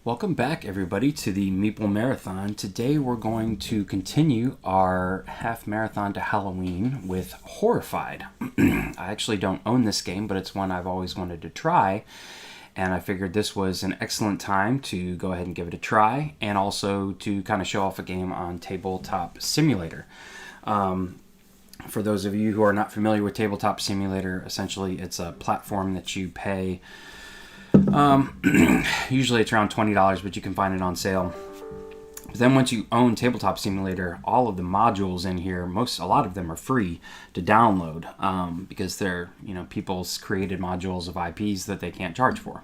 Welcome back, everybody, to the Meeple Marathon. Today we're going to continue our half marathon to Halloween with Horrified. I actually don't own this game, but it's one I've always wanted to try, and I figured this was an excellent time to go ahead and give it a try, and also to kind of show off a game on Tabletop Simulator. For those of you who are not familiar with Tabletop Simulator, essentially it's a platform that you pay. Usually it's around $20, but you can find it on sale. But then once you own Tabletop Simulator, all of the modules in here, a lot of them are free to download because they're people's created modules of IPs that they can't charge for.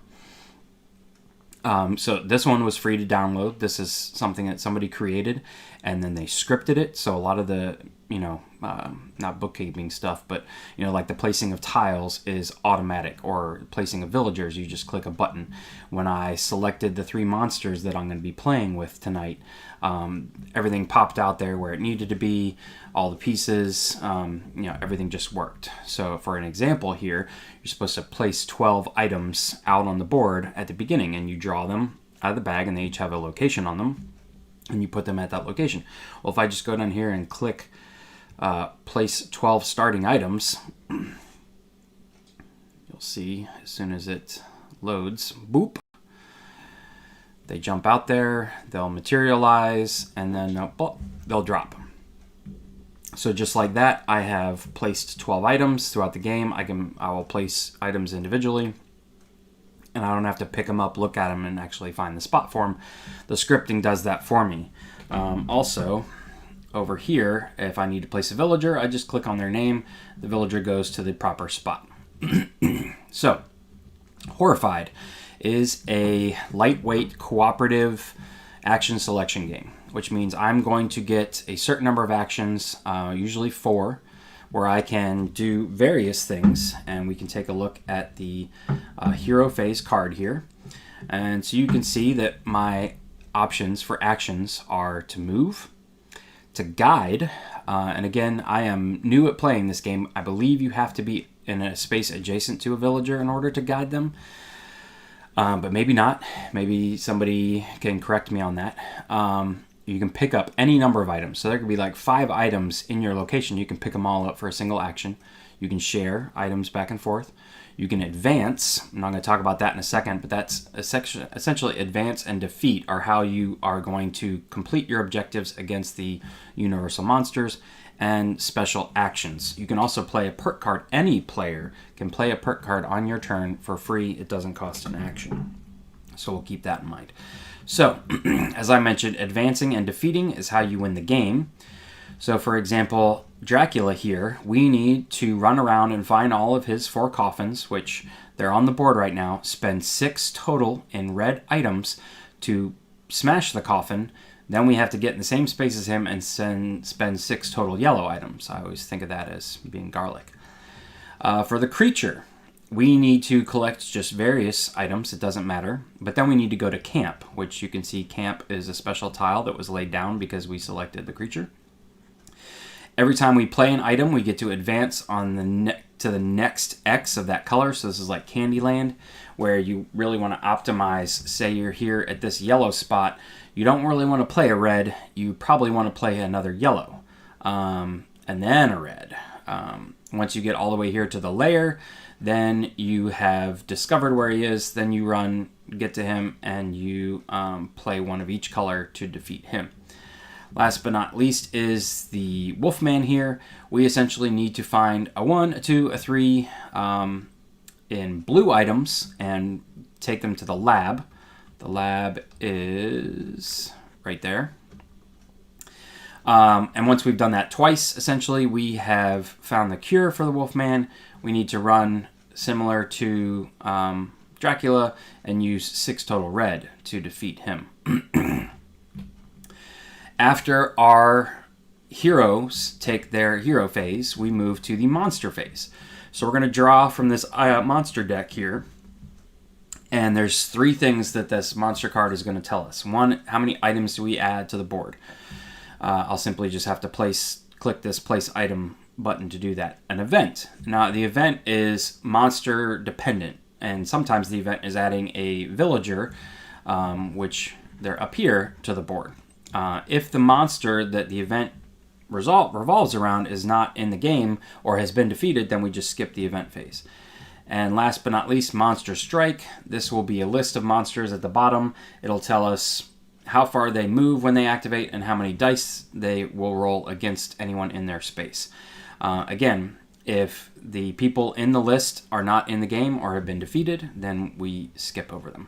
So this one was free to download. This is something that somebody created, and then they scripted it. So a lot of the not bookkeeping stuff, but like the placing of tiles is automatic, or placing of villagers, you just click a button. When I selected the 3 monsters that I'm going to be playing with tonight, everything popped out there where it needed to be, all the pieces, everything just worked. So for an example here, you're supposed to place 12 items out on the board at the beginning, and you draw them out of the bag, and they each have a location on them, and you put them at that location. Well, if I just go down here and click place 12 starting items, you'll see as soon as it loads, boop, they jump out there, they'll materialize, and then they'll drop. So just like that, I have placed 12 items throughout the game. I will place items individually, and I don't have to pick them up, look at them, and actually find the spot for them. The scripting does that for me. Also, over here, if I need to place a villager, I just click on their name. The villager goes to the proper spot. So, Horrified is a lightweight cooperative action selection game, which means I'm going to get a certain number of actions, usually 4, where I can do various things. And we can take a look at the hero phase card here. And so you can see that my options for actions are to move, to guide, and again, I am new at playing this game. I believe you have to be in a space adjacent to a villager in order to guide them, but maybe not. Maybe somebody can correct me on that. You can pick up any number of items, so there could be like 5 items in your location. You can pick them all up for a single action. You can share items back and forth. You can advance. I'm not going to talk about that in a second, but that's essentially advance and defeat are how you are going to complete your objectives against the universal monsters, and special actions. You can also play a perk card. Any player can play a perk card on your turn for free. It doesn't cost an action. So we'll keep that in mind. So, as I mentioned, advancing and defeating is how you win the game. So, for example, Dracula here, we need to run around and find all of his 4 coffins, which they're on the board right now, spend 6 total in red items to smash the coffin. Then we have to get in the same space as him and spend 6 total yellow items. I always think of that as being garlic. For the creature, we need to collect just various items. It doesn't matter. But then we need to go to camp, which you can see camp is a special tile that was laid down because we selected the creature. Every time we play an item, we get to advance on to the next X of that color. So this is like Candyland, where you really want to optimize. Say you're here at this yellow spot. You don't really want to play a red. You probably want to play another yellow, and then a red. Once you get all the way here to the lair, then you have discovered where he is. Then you run, get to him, and you play one of each color to defeat him. Last but not least is the Wolfman here. We essentially need to find a 1, a 2, a 3 in blue items and take them to the lab. The lab is right there. And once we've done that twice, essentially, we have found the cure for the Wolfman. We need to run similar to Dracula and use 6 total red to defeat him. After our heroes take their hero phase, we move to the monster phase. So we're going to draw from this monster deck here. And there's 3 things that this monster card is going to tell us. 1, how many items do we add to the board? I'll simply just have to click this place item button to do that. An event. Now, the event is monster dependent. And sometimes the event is adding a villager which they're up here to the board. If the monster that the event revolves around is not in the game or has been defeated, then we just skip the event phase. And last but not least, Monster Strike. This will be a list of monsters at the bottom. It'll tell us how far they move when they activate and how many dice they will roll against anyone in their space. Again, if the people in the list are not in the game or have been defeated, then we skip over them.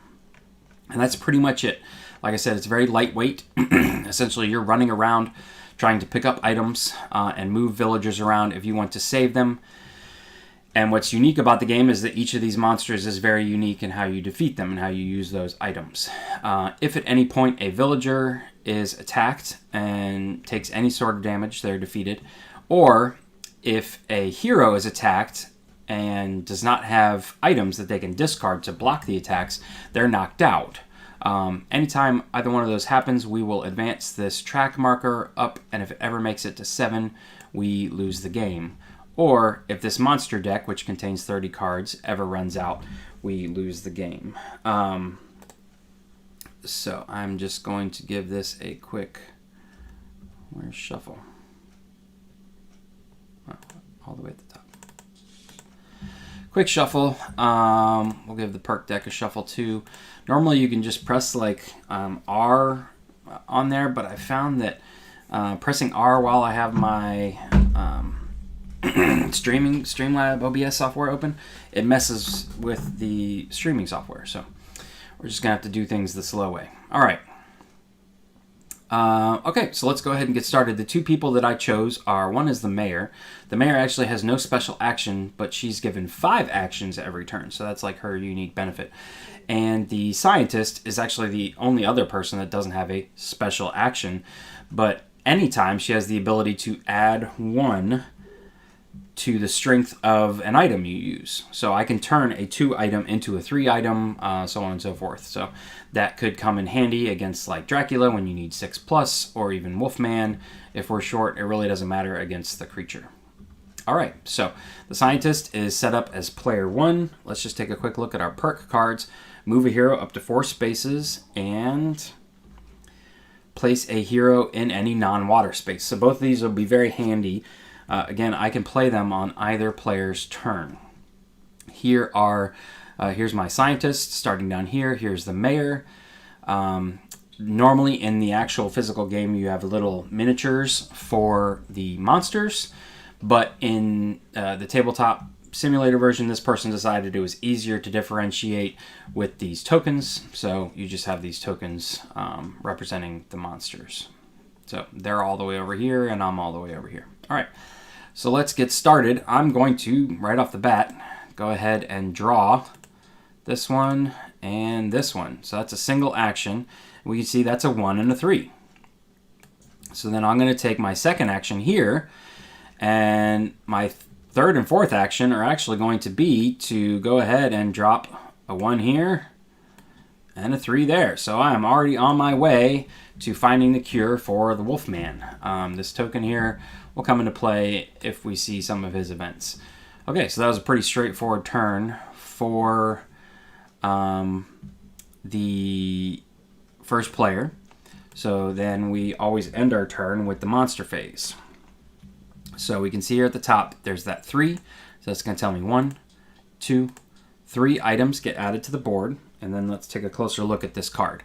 And that's pretty much it. Like I said, it's very lightweight. Essentially, you're running around trying to pick up items and move villagers around if you want to save them. And what's unique about the game is that each of these monsters is very unique in how you defeat them and how you use those items. If at any point a villager is attacked and takes any sort of damage, they're defeated. Or if a hero is attacked and does not have items that they can discard to block the attacks, they're knocked out. Anytime either one of those happens, we will advance this track marker up, and if it ever makes it to 7, we lose the game. Or if this monster deck, which contains 30 cards, ever runs out, we lose the game. So I'm just going to give this a quick... Where's shuffle? Oh, all the way at the top. Quick shuffle. We'll give the perk deck a shuffle too. Normally you can just press like R on there, but I found that pressing R while I have my Streamlab OBS software open, it messes with the streaming software. So we're just gonna have to do things the slow way. All right. Okay, so let's go ahead and get started. The two people that I chose are, one is the mayor. The mayor actually has no special action, but she's given 5 actions every turn, so that's like her unique benefit. And the scientist is actually the only other person that doesn't have a special action, but anytime she has the ability to add 1 to the strength of an item you use. So I can turn a 2 item into a 3 item, so on and so forth. So that could come in handy against like Dracula when you need 6+, or even Wolfman if we're short. It really doesn't matter against the creature. All right, so the scientist is set up as player 1. Let's just take a quick look at our perk cards. Move a hero up to 4 spaces and place a hero in any non-water space. So both of these will be very handy. Again, I can play them on either player's turn. Here's my scientist starting down here. Here's the mayor. Normally in the actual physical game, you have little miniatures for the monsters, but in the tabletop simulator version, this person decided it was easier to differentiate with these tokens. So you just have these tokens representing the monsters. So they're all the way over here, and I'm all the way over here. All right. So let's get started. I'm going to, right off the bat, go ahead and draw this one and this one. So that's a single action. We can see that's a 1 and a 3. So then I'm going to take my second action here, and my third and fourth action are actually going to be to go ahead and drop a 1 here and a 3 there. So I am already on my way to finding the cure for the Wolfman. This token here will come into play if we see some of his events. Okay, so that was a pretty straightforward turn for the first player. So then we always end our turn with the monster phase. So we can see here at the top, there's that 3. So that's going to tell me 1, 2, 3 items get added to the board. And then let's take a closer look at this card.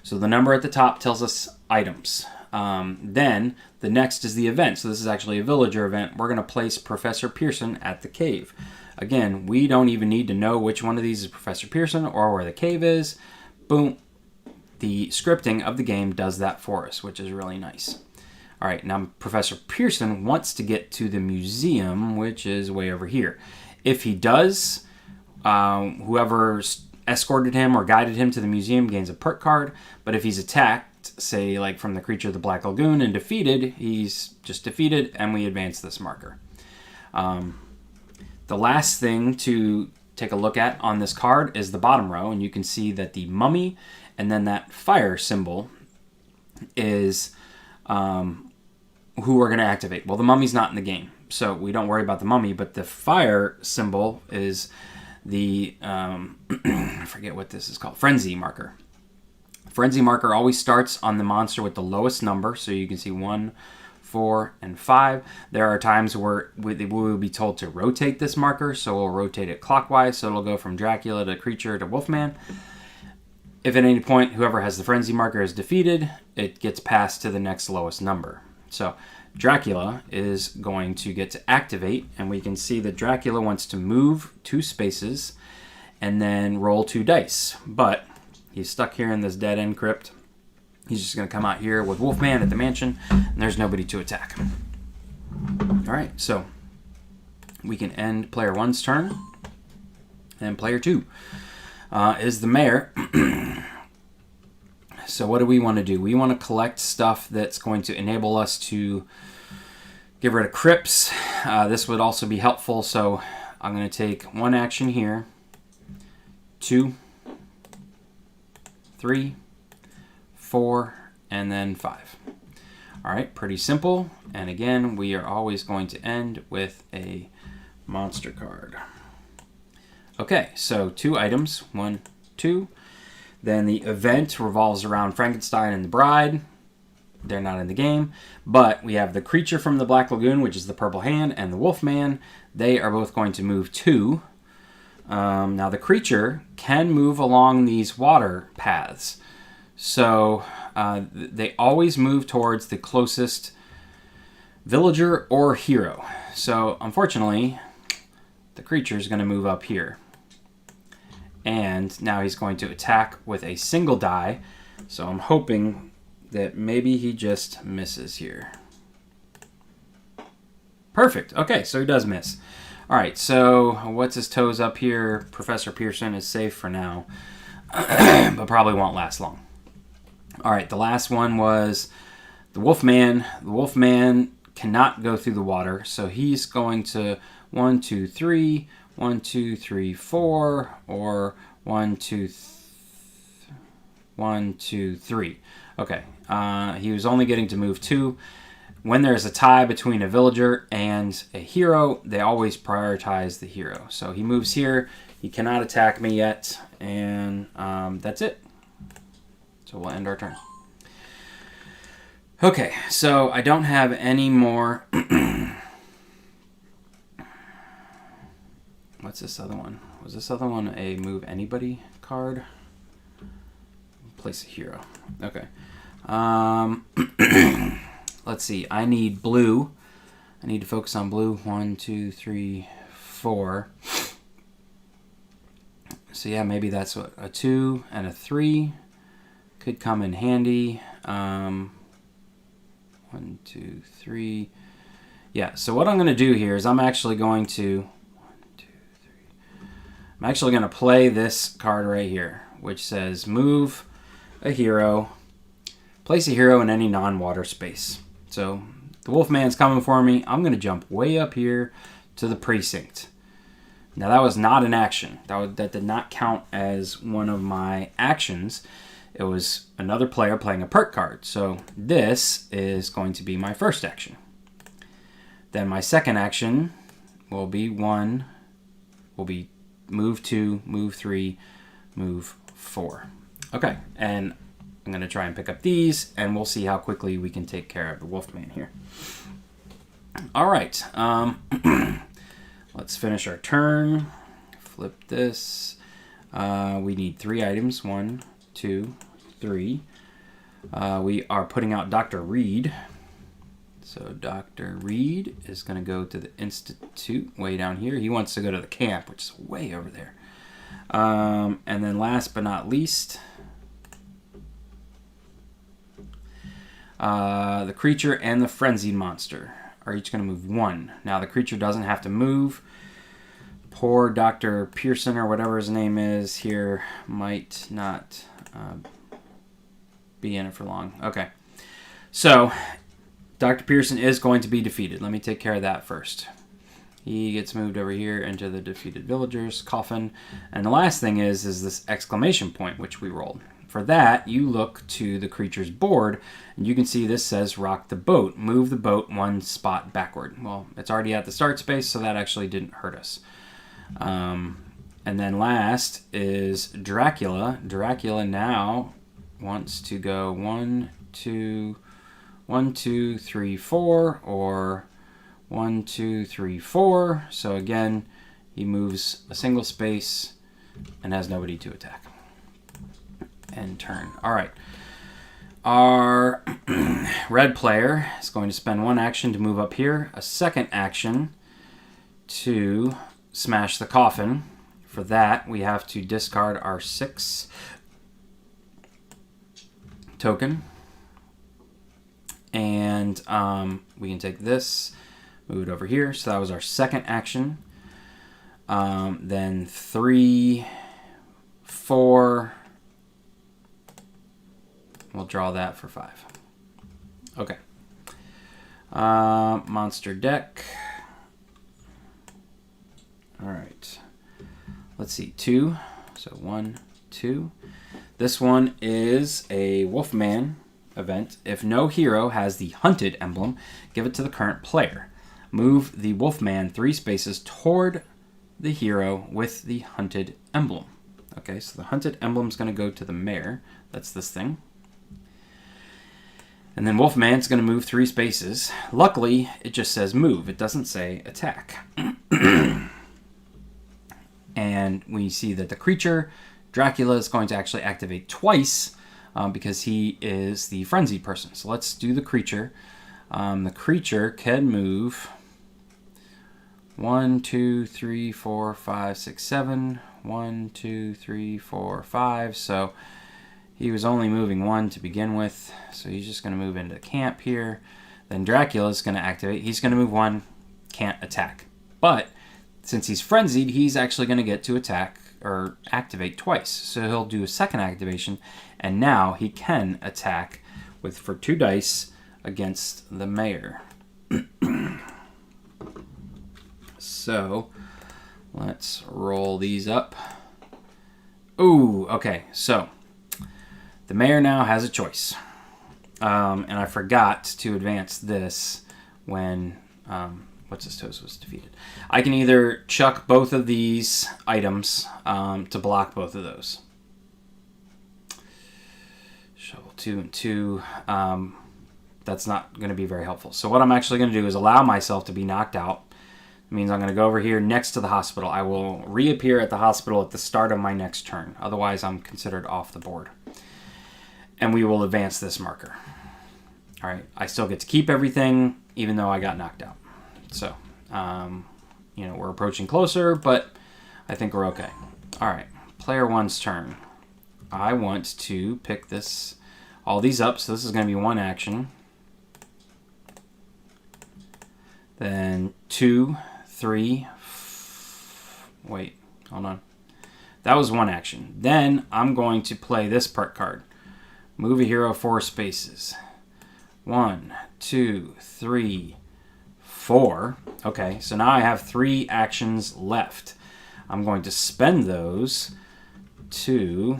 So the number at the top tells us items. Then the next is the event. So this is actually a villager event. We're going to place Professor Pearson at the cave. Again, we don't even need to know which one of these is Professor Pearson or where the cave is. Boom. The scripting of the game does that for us, which is really nice. All right, now Professor Pearson wants to get to the museum, which is way over here. If he does, whoever escorted him or guided him to the museum gains a perk card, but if he's attacked, say like from the creature of the Black Lagoon, and defeated, he's just defeated, and we advance this marker. The last thing to take a look at on this card is the bottom row, and you can see that the mummy and then that fire symbol is who we're going to activate. Well, the mummy's not in the game, so we don't worry about the mummy, but the fire symbol is the, I forget what this is called, frenzy marker. Frenzy marker always starts on the monster with the lowest number, so you can see 1, 4, and 5. There are times where we will be told to rotate this marker, so we'll rotate it clockwise, so it'll go from Dracula to Creature to Wolfman. If at any point whoever has the Frenzy marker is defeated, it gets passed to the next lowest number. So Dracula is going to get to activate, and we can see that Dracula wants to move 2 spaces and then roll 2 dice. But he's stuck here in this dead-end crypt. He's just going to come out here with Wolfman at the mansion, and there's nobody to attack. All right, so we can end player 1's turn, and player 2 is the mayor. So what do we want to do? We want to collect stuff that's going to enable us to get rid of crypts. This would also be helpful, so I'm going to take 1 action here, 2, 3, 4, and then 5. All right, pretty simple. And again, we are always going to end with a monster card. Okay, so 2 items, 1, 2. Then the event revolves around Frankenstein and the Bride. They're not in the game. But we have the creature from the Black Lagoon, which is the purple hand, and the Wolfman. They are both going to move 2. Now the creature can move along these water paths. So they always move towards the closest villager or hero. So unfortunately, the creature is going to move up here. And now he's going to attack with a single die. So I'm hoping that maybe he just misses here. Perfect. Okay, so he does miss. All right, so what's his toes up here? Professor Pearson is safe for now, but probably won't last long. All right, the last one was the Wolfman. The Wolfman cannot go through the water, so he's going to 1, 2, 3, 1, 2, 3, 4, or 1, 2, 1, 2, 3. Okay, he was only getting to move 2. When there's a tie between a villager and a hero, they always prioritize the hero. So he moves here. He cannot attack me yet, and that's it. So we'll end our turn. Okay, so I don't have any more. What's this other one? Was this other one a move anybody card? Place a hero. Okay. Let's see. I need blue. I need to focus on blue. 1, 2, 3, 4. So yeah, maybe that's what a 2 and a 3 could come in handy. 1, 2, 3. Yeah. So what I'm going to do here is I'm actually going to play this card right here, which says move a hero, place a hero in any non-water space. So the Wolfman's coming for me. I'm going to jump way up here to the precinct. Now that was not an action. That did not count as one of my actions. It was another player playing a perk card. So this is going to be my first action. Then my second action will be move 2, move 3, move 4. Okay, and I'm going to try and pick up these, and we'll see how quickly we can take care of the Wolfman here. All right, let's finish our turn. Flip this. We need 3 items. 1, 2, 3. We are putting out Dr. Reed. So Dr. Reed is going to go to the Institute way down here. He wants to go to the camp, which is way over there. And then last but not least, the creature and the frenzied monster are each going to move 1. Now the creature doesn't have to move. Poor Dr. Pearson, or whatever his name is here, might not be in it for long. Okay. So Dr. Pearson is going to be defeated. Let me take care of that first. He gets moved over here into the defeated villagers coffin. And the last thing is this exclamation point, which we rolled. For that, you look to the creature's board, and you can see this says rock the boat. Move the boat 1 spot backward. Well, it's already at the start space, so that actually didn't hurt us. And then last is Dracula. Dracula now wants to go 1, 2, 1, 2, 3, 4, or 1, 2, 3, 4. So again, he moves a single space and has nobody to attack. End turn. All right. Our red player is going to spend 1 action to move up here, a 2nd action to smash the coffin. For that, we have to discard our 6 token. And we can take this, move it over here. So that was our 2nd action. Then 3, 4. We'll draw that for 5. Okay. Monster deck. All right. Let's see. 2. So 1, 2. This one is a Wolfman event. If no hero has the hunted emblem, give it to the current player. Move the Wolfman 3 spaces toward the hero with the hunted emblem. Okay, so the hunted emblem is going to go to the mayor. That's this thing. And then Wolfman's going to move 3 spaces. Luckily, it just says move. It doesn't say attack. And we see that the creature, Dracula, is going to actually activate twice because he is the frenzied person. So let's do the creature. The creature can move 1, 2, 3, 4, 5, 6, 7. 1, 2, 3, 4, 5. So he was only moving 1 to begin with. So he's just going to move into camp here. Then Dracula is going to activate. He's going to move 1, can't attack. But since he's frenzied, he's actually going to get to attack or activate twice. So he'll do a 2nd activation, and now he can attack for 2 dice against the mayor. So let's roll these up. Ooh, okay. So the mayor now has a choice. And I forgot to advance this when What's His Toes was defeated. I can either chuck both of these items to block both of those. Shovel 2 and 2. That's not going to be very helpful. So what I'm actually going to do is allow myself to be knocked out. It means I'm going to go over here next to the hospital. I will reappear at the hospital at the start of my next turn. Otherwise, I'm considered off the board. And we will advance this marker. All right. I still get to keep everything, even though I got knocked out. So, we're approaching closer, but I think we're okay. All right. Player 1's turn. I want to pick all these up. So this is going to be 1 action. Then 2, 3. Wait, hold on. That was 1 action. Then I'm going to play this part card. Move a hero 4 spaces. 1, 2, 3, 4. Okay, so now I have 3 actions left. I'm going to spend those to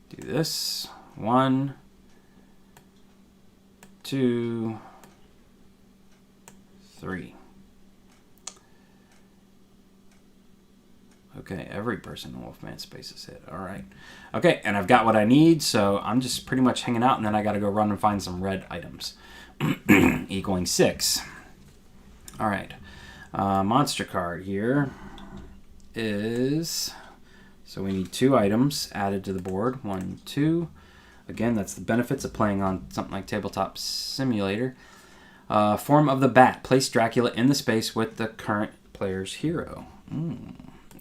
do this. 1, 2, 3. Okay, every person in Wolfman space is hit. All right. Okay, and I've got what I need, so I'm just pretty much hanging out, and then I got to go run and find some red items. Equaling 6. All right. Monster card here is... So we need 2 items added to the board. 1, 2. Again, that's the benefits of playing on something like Tabletop Simulator. Form of the Bat. Place Dracula in the space with the current player's hero.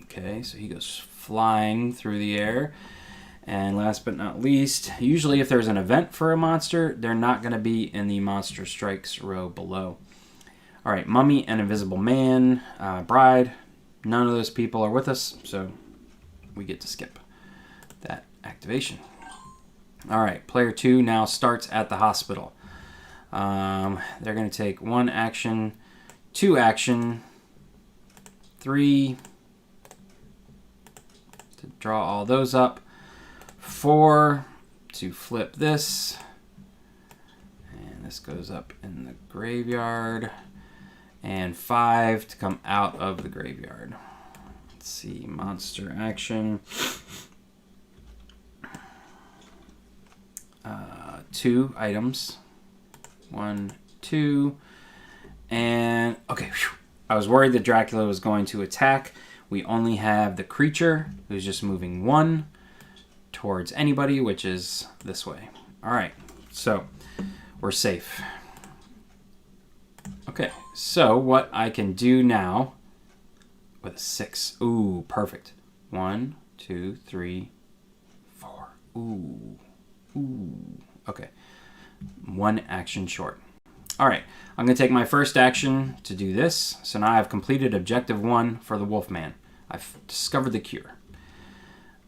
Okay, so he goes flying through the air. And last but not least, usually if there's an event for a monster, they're not going to be in the Monster Strikes row below. All right, Mummy and Invisible Man, Bride. None of those people are with us, so we get to skip that activation. All right, player 2 now starts at the hospital. They're going to take 1 action, 2 action, 3 to draw all those up, 4 to flip this, and this goes up in the graveyard, and 5 to come out of the graveyard. Let's see, monster action. 2 items. 1, 2, and okay. Whew. I was worried that Dracula was going to attack. We only have the creature who's just moving 1 towards anybody, which is this way. All right, so we're safe. Okay, so what I can do now with a 6. Ooh, perfect. 1, 2, 3, 4. Ooh. Okay. 1 action short. All right, I'm going to take my first action to do this. So now I've completed objective 1 for the Wolfman. I've discovered the cure.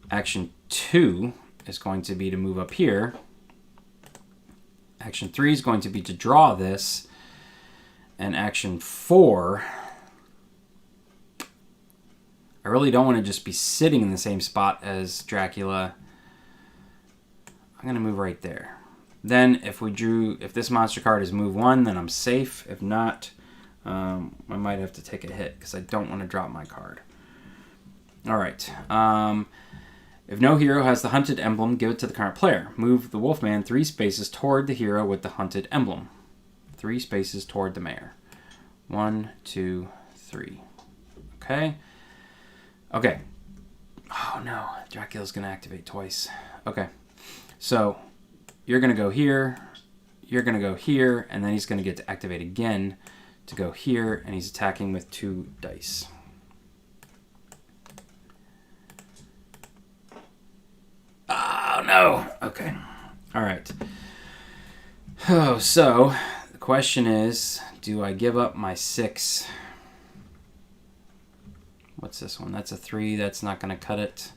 Action 2 is going to be to move up here. Action 3 is going to be to draw this. And action 4, I really don't want to just be sitting in the same spot as Dracula. I'm going to move right there. Then if this monster card is move 1, then I'm safe. If not, I might have to take a hit because I don't want to drop my card. All right. If no hero has the hunted emblem, give it to the current player. Move the Wolfman 3 spaces toward the hero with the hunted emblem. 3 spaces toward the mayor. 1, 2, 3. Okay. Okay. Oh no, Dracula's going to activate twice. Okay. So you're going to go here, you're going to go here, and then he's going to get to activate again to go here, and he's attacking with 2 dice. Oh, no. Okay. All right. Oh, so the question is, do I give up my 6? What's this one? That's a 3. That's not going to cut it.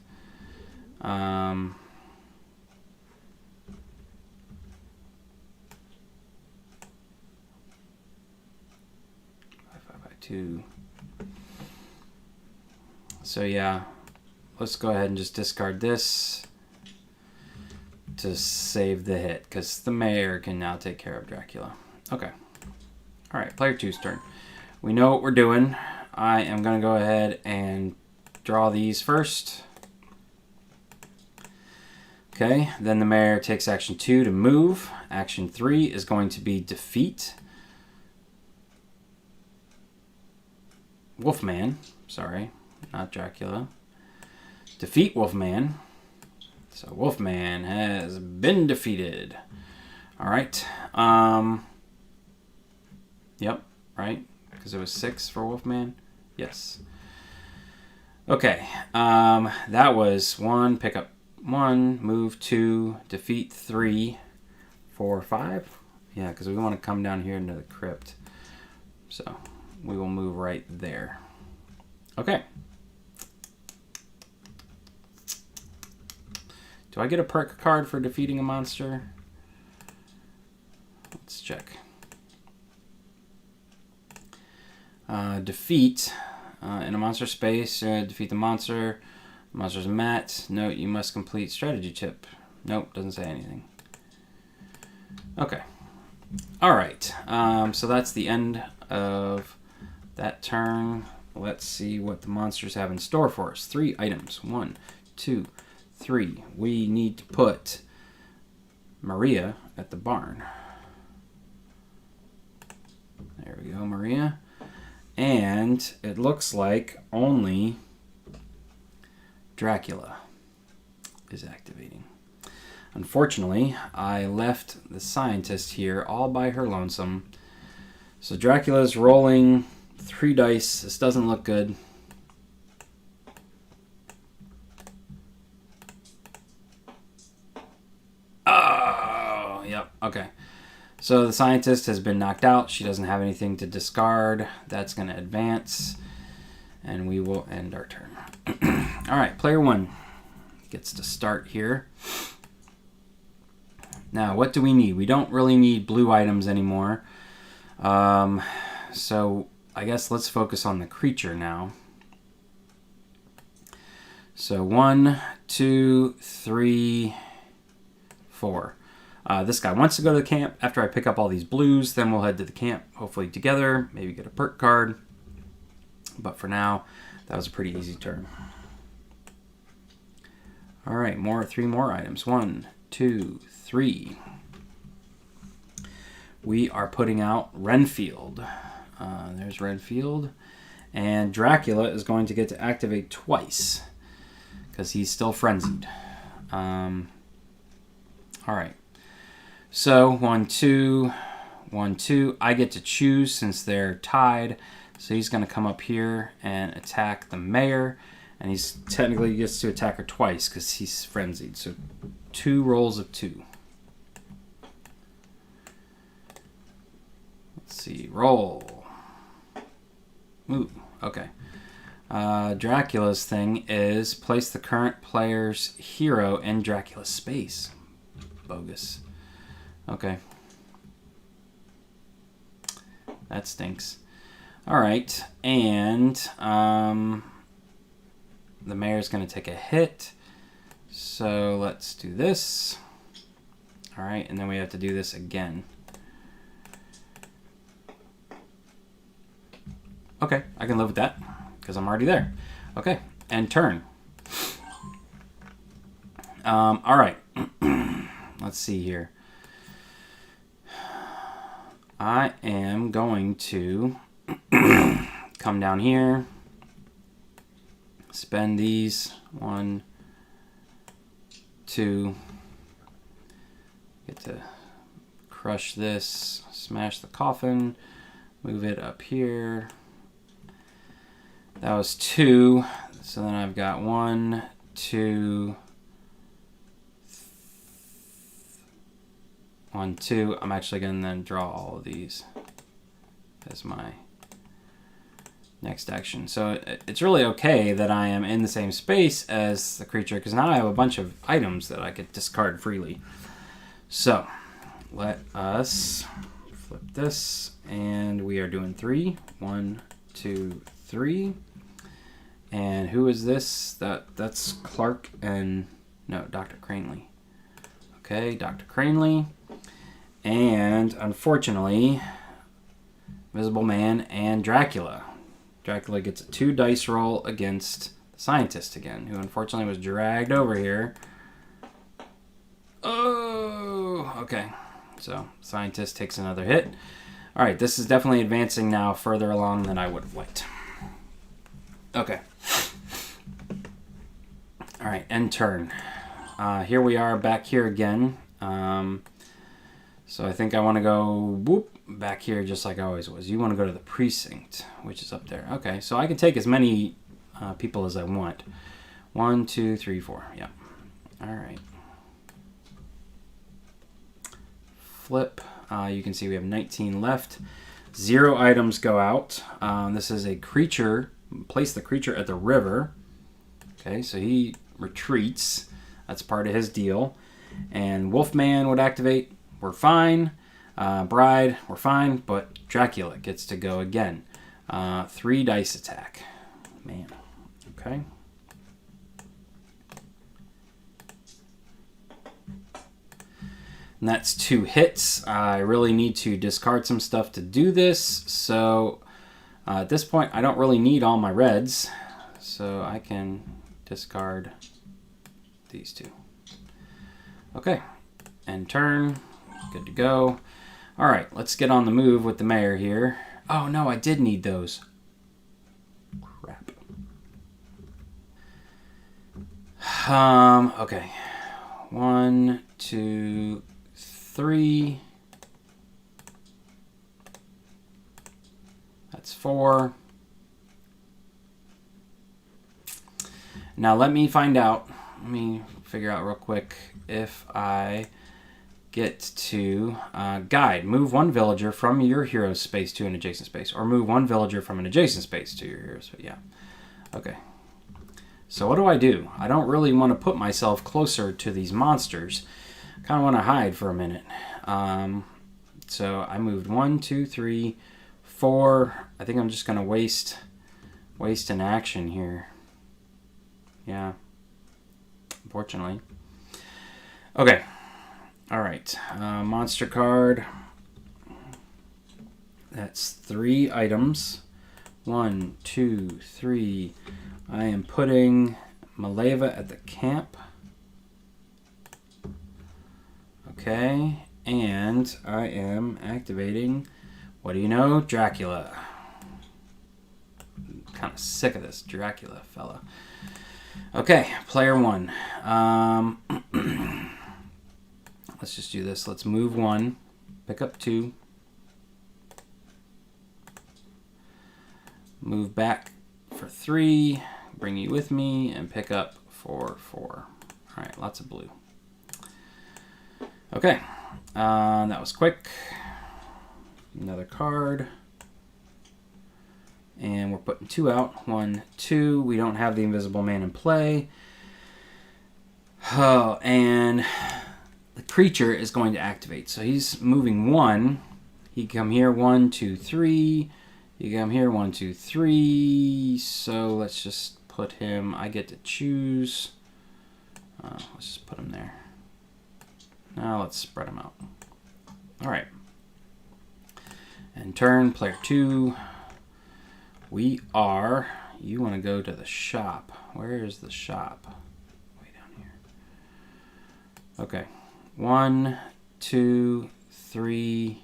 2. So yeah, let's go ahead and just discard this to save the hit, because the mayor can now take care of Dracula. Okay. All right, player 2's turn. We know what we're doing. I am going to go ahead and draw these first. Okay, then the mayor takes action 2 to move. Action 3 is going to be defeat Wolfman. Sorry, not Dracula. Defeat Wolfman. So Wolfman has been defeated. All right. Yep, right? Because it was 6 for Wolfman. Yes. Okay. That was 1, pick up 1, move 2, defeat 3, 4, 5. Yeah, because we want to come down here into the crypt. So we will move right there. Okay. Do I get a perk card for defeating a monster? Let's check. Defeat in a monster space. Defeat the monster. Monster's mat. Note, you must complete strategy chip. Nope, doesn't say anything. Okay. All right. So that's the end of that turn. Let's see what the monsters have in store for us. 3 items. 1, 2, 3. We need to put Maria at the barn. There we go, Maria. And it looks like only Dracula is activating. Unfortunately, I left the scientist here all by her lonesome. So Dracula's rolling 3 dice. This doesn't look good. Oh, yep, okay. So the scientist has been knocked out. She doesn't have anything to discard. That's going to advance. And we will end our turn. All right, player 1 gets to start here. Now, what do we need? We don't really need blue items anymore. So I guess let's focus on the creature now. So 1, 2, 3, 4. This guy wants to go to the camp. After I pick up all these blues, then we'll head to the camp, hopefully together. Maybe get a perk card. But for now, that was a pretty easy turn. All right, 3 more items. 1, 2, 3. we are putting out Renfield. There's Renfield. And Dracula is going to get to activate twice because he's still frenzied. All right. So 1, 2, 1, 2. I get to choose since they're tied. So he's going to come up here and attack the mayor. And he's technically gets to attack her twice because he's frenzied. So 2 rolls of 2. Let's see. Roll. Ooh, okay. Dracula's thing is place the current player's hero in Dracula's space. Bogus. Okay. That stinks. All right. And the mayor's going to take a hit. So let's do this. All right. And then we have to do this again. Okay, I can live with that because I'm already there. Okay, and turn. All right. Let's see here. I am going to come down here, spend these 1, 2, get to crush this, smash the coffin, move it up here. That was 2. So then I've got 1, 2, 1, 2. I'm actually going to then draw all of these as my next action. So it's really okay that I am in the same space as the creature because now I have a bunch of items that I could discard freely. So let us flip this and we are doing 3. 1, 2, 3. And who is this? That's Clark and no, Dr. Cranley. Okay, Dr. Cranley. And unfortunately, Invisible Man and Dracula. Dracula gets a 2 dice roll against the scientist again, who unfortunately was dragged over here. Oh, okay. So, scientist takes another hit. All right, this is definitely advancing now further along than I would have liked. Okay. All right, end turn. Here we are back here again. So I think I want to go whoop back here just like I always was. You want to go to the precinct, which is up there. Okay, so I can take as many people as I want. 1, 2, 3, 4. Yeah. All right. Flip. You can see we have 19 left. 0 items go out. This is a creature. Place the creature at the river. Okay, so he retreats. That's part of his deal. And Wolfman would activate. We're fine. Bride, we're fine. But Dracula gets to go again. 3 dice attack. Man. Okay. And that's 2 hits. I really need to discard some stuff to do this. So at this point, I don't really need all my reds. So I can discard these 2. Okay. End turn. Good to go. All right. Let's get on the move with the mayor here. Oh, no. I did need those. Crap. Okay. 1, 2, 3. That's 4. Now let me find out. Let me figure out real quick if I get to guide. Move 1 villager from your hero's space to an adjacent space. Or move 1 villager from an adjacent space to your hero's space. Yeah. Okay. So what do? I don't really want to put myself closer to these monsters. I kind of want to hide for a minute. So I moved 1, 2, 3, 4. I think I'm just going to waste an action here. Yeah. Unfortunately. Okay. All right. Monster card. That's 3 items. 1, 2, 3. I am putting Maleva at the camp. Okay. And I am activating, what do you know, Dracula. I'm kind of sick of this Dracula fella. Okay, player 1. Let's just do this. Let's move 1, pick up 2, move back for 3, bring you with me, and pick up for 4. All right, lots of blue. Okay, that was quick. Another card. And we're putting 2 out. 1, 2. We don't have the Invisible Man in play. Oh, and the creature is going to activate. So he's moving 1. He can come here, 1, 2, 3. You come here, 1, 2, 3. So let's just put him. I get to choose. Let's just put him there. Now let's spread him out. All right. And turn, player 2. We are. You want to go to the shop. Where is the shop? Way down here. Okay. 1, 2, 3,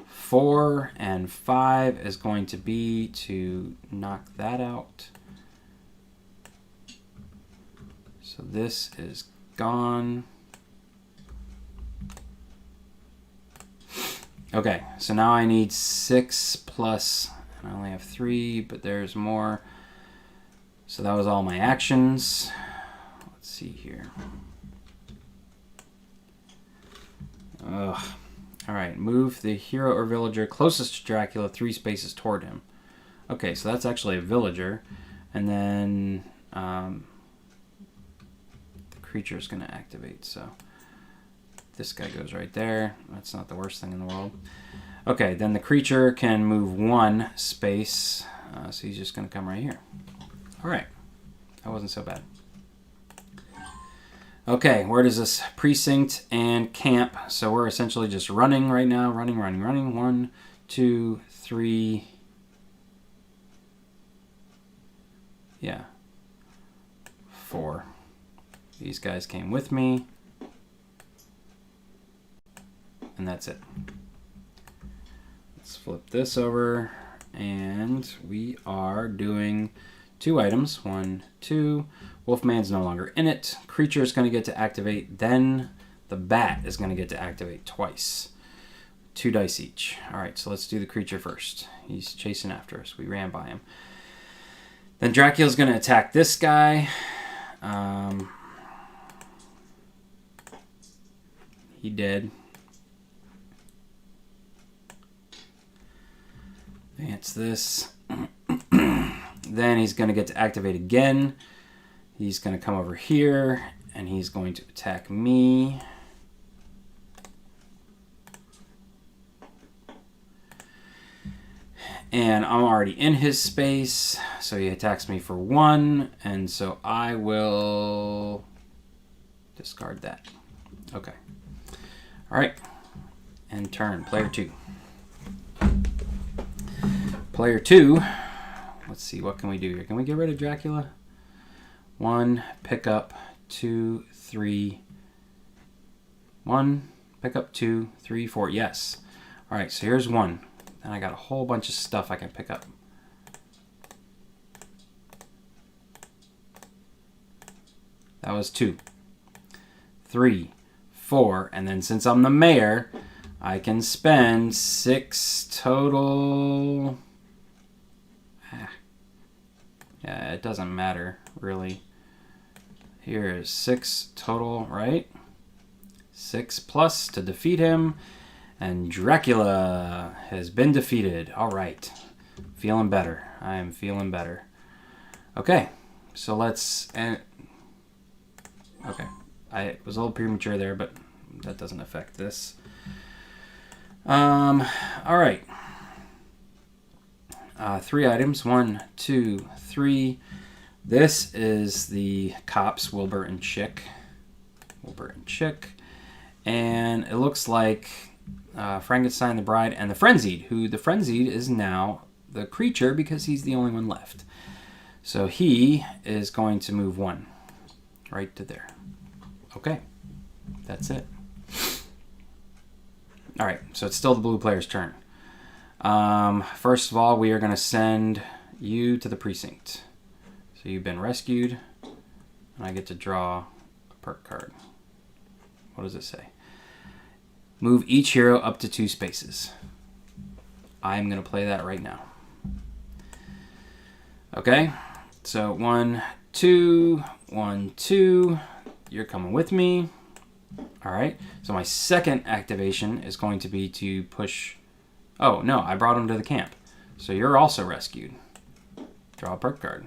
4, and 5 is going to be to knock that out. So this is gone. Okay, so now I need 6 plus, and I only have 3, but there's more. So that was all my actions. Let's see here. Ugh. All right, move the hero or villager closest to Dracula 3 spaces toward him. Okay, so that's actually a villager. And then the creature is going to activate, so this guy goes right there. That's not the worst thing in the world. Okay, then the creature can move 1 space, so he's just going to come right here. All right, that wasn't so bad. Okay, where does this precinct and camp? So we're essentially just running right now. Running. 1, 2, 3. Yeah. 4. These guys came with me. And that's it. Let's flip this over. And we are doing 2 items. 1, 2. Wolfman's no longer in it. Creature is going to get to activate. Then the bat is going to get to activate twice. 2 dice each. All right, so let's do the creature first. He's chasing after us. We ran by him. Then Dracula's going to attack this guy. He did. Advance this. Then he's going to get to activate again. He's going to come over here, and he's going to attack me. And I'm already in his space, so he attacks me for 1, and so I will discard that. Okay. All right. And turn. Player 2. Player 2. Let's see, what can we do here? Can we get rid of Dracula? 1, pick up, 2, 3. 1, pick up, 2, 3, 4. Yes. All right, so here's 1. And I got a whole bunch of stuff I can pick up. That was 2. 3, 4. And then since I'm the mayor, I can spend 6 total. Yeah, it doesn't matter, really. Here is 6 total, right? 6 plus to defeat him. And Dracula has been defeated. All right. Feeling better. I am feeling better. Okay. So let's... Okay. I was a little premature there, but that doesn't affect this. All right. 3 items. 1, 2, 3. This is the cops, Wilbur and Chick. And it looks like Frankenstein, the Bride, and the Frenzied, who the Frenzied is now the creature because he's the only one left. So he is going to move 1 right to there. Okay, that's it. All right, so it's still the blue player's turn. First of all, we are going to send you to the precinct. So you've been rescued, and I get to draw a perk card. What does it say? Move each hero up to 2 spaces. I'm going to play that right now. Okay, so 1, 2, 1, 2. You're coming with me. All right, so my second activation is going to be to push... Oh, no, I brought him to the camp. So you're also rescued. Draw a perk card.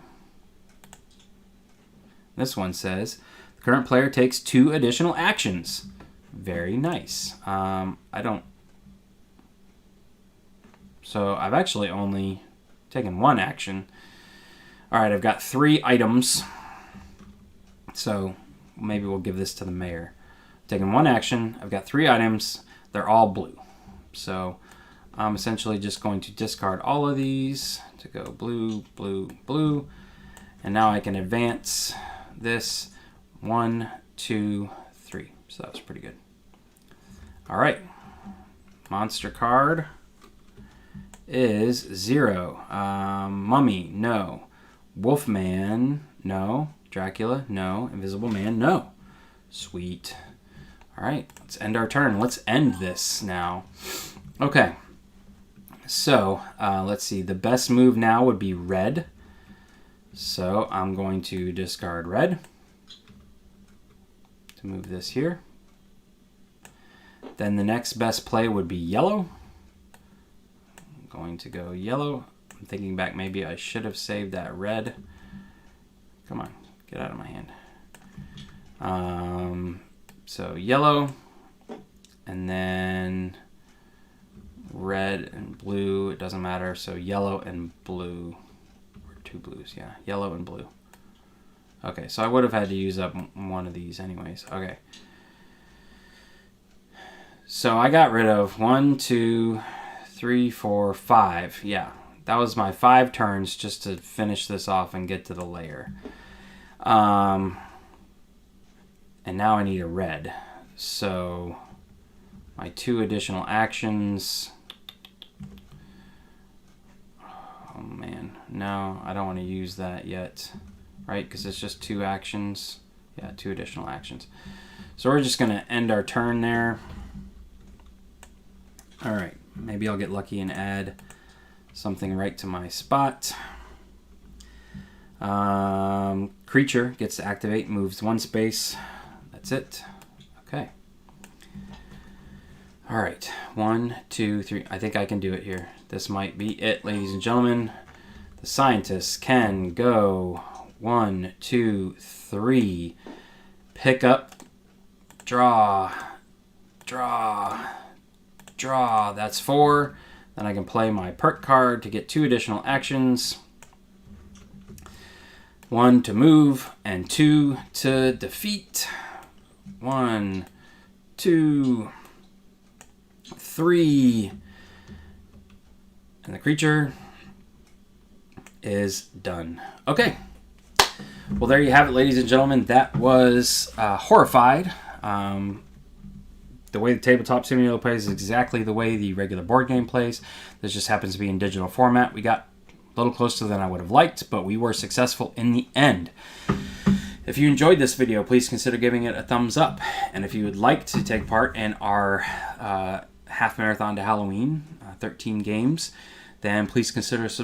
This one says, the current player takes 2 additional actions. Very nice. I don't... So I've actually only taken 1 action. All right, I've got 3 items. So maybe we'll give this to the mayor. Taking 1 action. I've got 3 items. They're all blue. So I'm essentially just going to discard all of these to go blue, blue, blue. And now I can advance this 1, 2, 3. So that was pretty good. All right. Monster card is 0. Mummy, no. Wolfman, no. Dracula, no. Invisible Man, no. Sweet. All right, let's end our turn. Let's end this now. Okay. So, let's see. The best move now would be red. So, I'm going to discard red to move this here. Then the next best play would be yellow. I'm going to go yellow. I'm thinking back, maybe I should have saved that red. Come on, get out of my hand. So yellow, and then red and blue, it doesn't matter. So yellow and blue, or 2 blues, yeah, yellow and blue. Okay, so I would have had to use up one of these anyways. Okay. So I got rid of 1, 2, 3, 4, 5. Yeah, that was my 5 turns just to finish this off and get to the lair. And now I need a red. So my 2 additional actions. Oh man, no, I don't want to use that yet, right? Because it's just 2 actions. Yeah, 2 additional actions. So we're just going to end our turn there. All right, maybe I'll get lucky and add something right to my spot. Creature gets to activate, moves 1 space. That's it. Okay. All right, 1, 2, 3. I think I can do it here. This might be it, ladies and gentlemen. The scientists can go 1, 2, 3. Pick up, draw, draw, draw. That's 4. Then I can play my perk card to get 2 additional actions. 1 to move and 2 to defeat. 1, 2, 3. And the creature is done. Okay. Well, there you have it, ladies and gentlemen. That was Horrified. The way the Tabletop Simulator plays is exactly the way the regular board game plays. This just happens to be in digital format. We got a little closer than I would have liked, but we were successful in the end. If you enjoyed this video, please consider giving it a thumbs up. And if you would like to take part in our half marathon to Halloween, 13 games, then please consider subscribing.